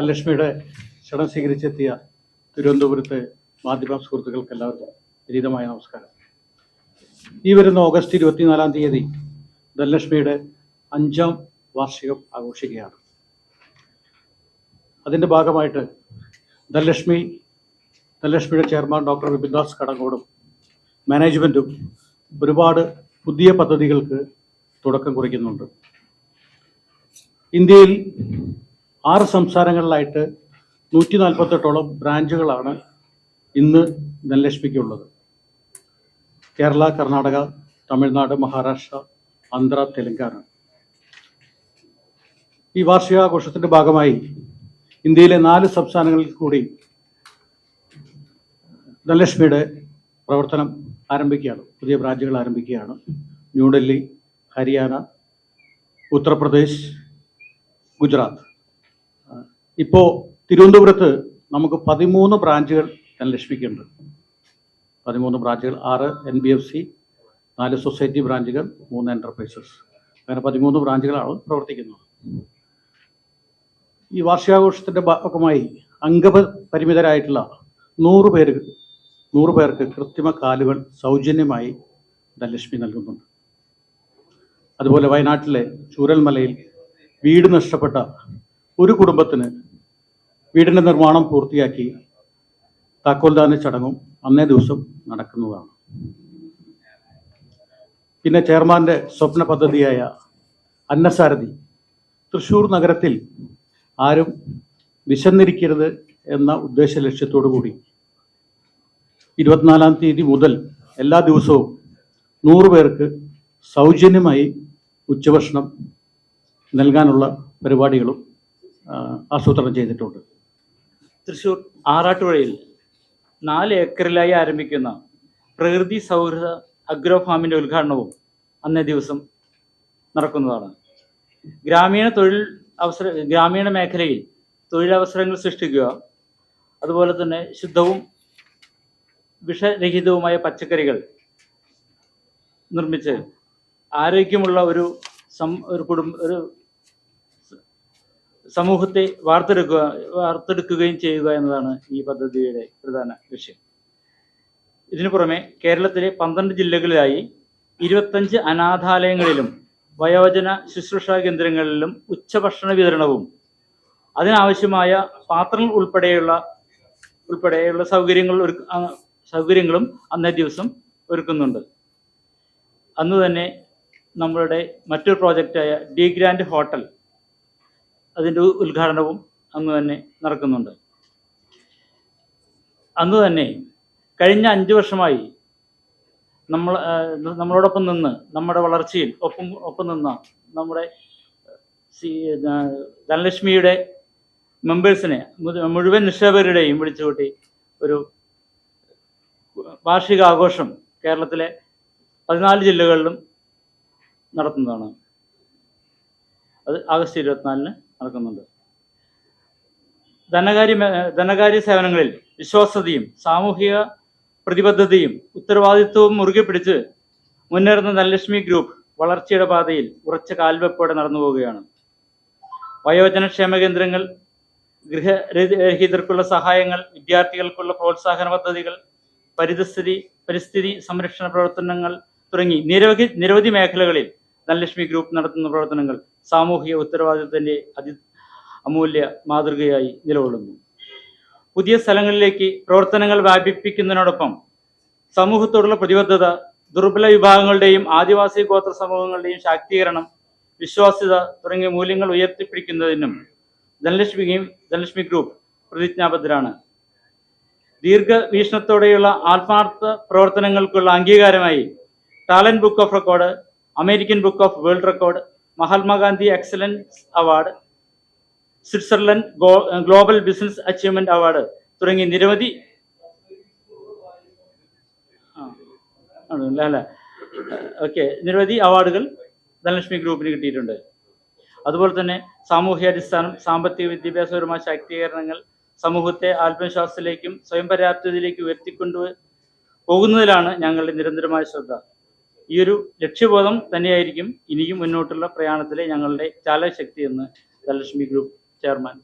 ധനലക്ഷ്മിയുടെ ക്ഷണം സ്വീകരിച്ചെത്തിയ തിരുവനന്തപുരത്തെ മാധ്യമ സുഹൃത്തുക്കൾക്ക് എല്ലാവർക്കും വിനീതമായ നമസ്കാരം. ഈ വരുന്ന ഓഗസ്റ്റ് 24-ാം തീയതി ധനലക്ഷ്മിയുടെ 5ാം വാർഷികം ആഘോഷിക്കുകയാണ്. അതിൻ്റെ ഭാഗമായിട്ട് ധനലക്ഷ്മിയുടെ ചെയർമാൻ ഡോക്ടർ വിപിൻദാസ് കടങ്ങോടും മാനേജ്മെൻറ്റും ഒരുപാട് പുതിയ പദ്ധതികൾക്ക് തുടക്കം കുറിക്കുന്നുണ്ട്. ഇന്ത്യയിൽ 6 സംസ്ഥാനങ്ങളിലായിട്ട് 148ഓളം ബ്രാഞ്ചുകളാണ് ഇന്ന് ധനലക്ഷ്മിക്കുള്ളത്. കേരള, കർണാടക, തമിഴ്നാട്, മഹാരാഷ്ട്ര, ആന്ധ്ര, തെലങ്കാന. ഈ വാർഷികാഘോഷത്തിൻ്റെ ഭാഗമായി ഇന്ത്യയിലെ 4 സംസ്ഥാനങ്ങളിൽ കൂടി ധനലക്ഷ്മിയുടെ പ്രവർത്തനം ആരംഭിക്കുകയാണ്. പുതിയ ബ്രാഞ്ചുകൾ ആരംഭിക്കുകയാണ്. ന്യൂഡൽഹി, ഹരിയാന, ഉത്തർപ്രദേശ്, ഗുജറാത്ത്. ഇപ്പോൾ തിരുവനന്തപുരത്ത് നമുക്ക് 13 ബ്രാഞ്ചുകൾ ധനലക്ഷ്മിക്കുണ്ട്. 13 ബ്രാഞ്ചുകൾ, 6 NBFC, 4 സൊസൈറ്റി ബ്രാഞ്ചുകൾ, 3 എൻ്റർപ്രൈസസ്. അങ്ങനെ 13 ബ്രാഞ്ചുകളാണ് പ്രവർത്തിക്കുന്നത്. ഈ വാർഷികാഘോഷത്തിൻ്റെ ഭാഗമായി അംഗപരിമിതരായിട്ടുള്ള 100 പേർക്ക് കൃത്രിമ കാലുകൾ സൗജന്യമായി ധനലക്ഷ്മി നൽകുന്നുണ്ട്. അതുപോലെ വയനാട്ടിലെ ചൂരൽമലയിൽ വീട് നഷ്ടപ്പെട്ട ഒരു കുടുംബത്തിന് വീടിൻ്റെ നിർമ്മാണം പൂർത്തിയാക്കി താക്കോൽദാന ചടങ്ങും അന്നേ ദിവസം നടക്കുന്നതാണ്. പിന്നെ ചെയർമാൻ്റെ സ്വപ്ന പദ്ധതിയായ അന്നസാരഥി, തൃശ്ശൂർ നഗരത്തിൽ ആരും വിശന്നിരിക്കരുത് എന്ന ഉദ്ദേശ ലക്ഷ്യത്തോടു കൂടി 24-ാം തീയതി മുതൽ എല്ലാ ദിവസവും 100 പേർക്ക് സൗജന്യമായി ഉച്ചഭക്ഷണം നൽകാനുള്ള പരിപാടികളും ആസൂത്രണം ചെയ്തിട്ടുണ്ട്. തൃശ്ശൂർ ആറാട്ടുപുഴയിൽ 4 ഏക്കറിലായി ആരംഭിക്കുന്ന പ്രകൃതി സൗഹൃദ അഗ്രോ ഫാമിൻ്റെ ഉദ്ഘാടനവും അന്നേ ദിവസം നടക്കുന്നതാണ്. ഗ്രാമീണ മേഖലയിൽ തൊഴിലവസരങ്ങൾ സൃഷ്ടിക്കുക, അതുപോലെ തന്നെ ശുദ്ധവും വിഷരഹിതവുമായ പച്ചക്കറികൾ നിർമ്മിച്ച് ആരോഗ്യമുള്ള ഒരു സമൂഹത്തെ വാർത്തെടുക്കുകയും ചെയ്യുക എന്നതാണ് ഈ പദ്ധതിയുടെ പ്രധാന ലക്ഷ്യം. ഇതിനു പുറമെ കേരളത്തിലെ 12 ജില്ലകളിലായി 25 അനാഥാലയങ്ങളിലും വയോജന ശുശ്രൂഷാ കേന്ദ്രങ്ങളിലും ഉച്ചഭക്ഷണ വിതരണവും അതിനാവശ്യമായ പാത്രങ്ങൾ ഉൾപ്പെടെയുള്ള സൗകര്യങ്ങളും അന്നേ ദിവസം ഒരുക്കുന്നുണ്ട്. അന്ന് തന്നെ നമ്മളുടെ മറ്റൊരു പ്രോജക്റ്റായ ഡി ഗ്രാൻഡ് ഹോട്ടൽ, അതിൻ്റെ ഉദ്ഘാടനവും അന്ന് തന്നെ നടക്കുന്നുണ്ട്. അന്ന് തന്നെ കഴിഞ്ഞ 5 വർഷമായി നമ്മളോടൊപ്പം നിന്ന് നമ്മുടെ വളർച്ചയിൽ ഒപ്പം നിന്ന നമ്മുടെ ധനലക്ഷ്മിയുടെ മെമ്പേഴ്സിനെ മുഴുവൻ നിക്ഷേപകരുടെയും വിളിച്ചുകൂട്ടി ഒരു വാർഷികാഘോഷം കേരളത്തിലെ 14 ജില്ലകളിലും നടത്തുന്നതാണ്. അത് ആഗസ്റ്റ് 24-ന് നടക്കുന്നുണ്ട്. ധനകാര്യ സേവനങ്ങളിൽ വിശ്വാസ്യതയും സാമൂഹിക പ്രതിബദ്ധതയും ഉത്തരവാദിത്വവും മുറുകെ പിടിച്ച് മുന്നേറുന്ന ധനലക്ഷ്മി ഗ്രൂപ്പ് വളർച്ചയുടെ പാതയിൽ ഉറച്ച കാൽവെപ്പോടെ നടന്നു പോവുകയാണ്. വയോജന ക്ഷേമ കേന്ദ്രങ്ങൾ, ഗൃഹരഹിതർക്കുള്ള സഹായങ്ങൾ, വിദ്യാർത്ഥികൾക്കുള്ള പ്രോത്സാഹന പദ്ധതികൾ, പരിസ്ഥിതി സംരക്ഷണ പ്രവർത്തനങ്ങൾ തുടങ്ങി നിരവധി മേഖലകളിൽ ധനലക്ഷ്മി ഗ്രൂപ്പ് നടത്തുന്ന പ്രവർത്തനങ്ങൾ സാമൂഹിക ഉത്തരവാദിത്തത്തിൻ്റെ അമൂല്യ മാതൃകയായി നിലകൊള്ളുന്നു. പുതിയ സ്ഥലങ്ങളിലേക്ക് പ്രവർത്തനങ്ങൾ വ്യാപിപ്പിക്കുന്നതിനോടൊപ്പം സമൂഹത്തോടുള്ള പ്രതിബദ്ധത, ദുർബല വിഭാഗങ്ങളുടെയും ആദിവാസി ഗോത്ര സമൂഹങ്ങളുടെയും ശാക്തീകരണം, വിശ്വാസ്യത തുടങ്ങിയ മൂല്യങ്ങൾ ഉയർത്തിപ്പിടിക്കുന്നതിനും ധനലക്ഷ്മി ഗ്രൂപ്പ് പ്രതിജ്ഞാബദ്ധരാണ്. ദീർഘവീക്ഷണത്തോടെയുള്ള ആത്മാർത്ഥ പ്രവർത്തനങ്ങൾക്കുള്ള അംഗീകാരമായി talent book of record, American book of world record, Mahatma Gandhi excellence award, Switzerland global business achievement award തുടങ്ങി നിരവധി അവാർഡുകൾ ധനലക്ഷ്മി ഗ്രൂപ്പിന് കിട്ടിയിട്ടുണ്ട്. അതുപോലെ തന്നെ സാമൂഹ്യാടിസ്ഥാനം, സാമ്പത്തിക വിദ്യാഭ്യാസപരമായ ശാക്തീകരണങ്ങൾ സമൂഹത്തെ ആത്മവിശ്വാസത്തിലേക്കും സ്വയം പര്യാപ്തതയിലേക്കും ഉയർത്തിക്കൊണ്ടു പോകുന്നതിലാണ് ഞങ്ങളുടെ നിരന്തരമായ ശ്രദ്ധ. ഈ ഒരു ലക്ഷ്യബോധം തന്നെയായിരിക്കും ഇനിയും മുന്നോട്ടുള്ള പ്രയാണത്തിലെ ഞങ്ങളുടെ ചാലകശക്തി എന്ന് Dhanlaxmi group chairman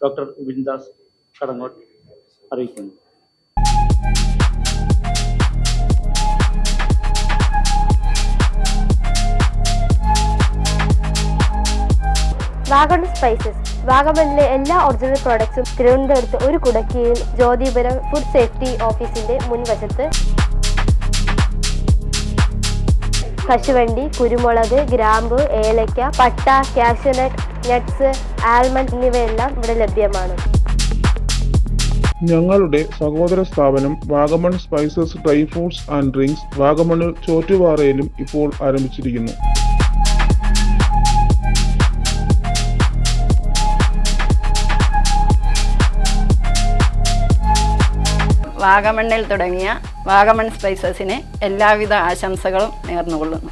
doctor Vipindas Kadangot അറിയിക്കുന്നു. വാഗമൺ സ്പൈസസ്. വാഗമണിലെ എല്ലാ ഒറിജിനൽ പ്രോഡക്ട്സും തിരുവനന്തപുരത്ത് ഒരു കുടക്കീഴിൽ ജ്യോതിപുരം ഫുഡ് സേഫ്റ്റി ഓഫീസിന്റെ മുൻവശത്ത്. കശുവണ്ടി, കുരുമുളക്, ഗ്രാമ്പു, ഏലക്ക, പട്ട, കാഷ്യൂനട്ട്, നട്ട്സ്, ആൽമണ്ട് എന്നിവയെല്ലാം ഇവിടെ ലഭ്യമാണ്. ഞങ്ങളുടെ സഹോദര സ്ഥാപനം Vagamon spices dry fruits and drinks വാഗമണിൽ ചോറ്റുപാറയിലും ഇപ്പോൾ ആരംഭിച്ചിരിക്കുന്നു. വാഗമണ്ണിൽ തുടങ്ങിയ വാഗമൺ സ്പൈസസിന് എല്ലാവിധ ആശംസകളും നേർന്നുകൊള്ളുന്നു.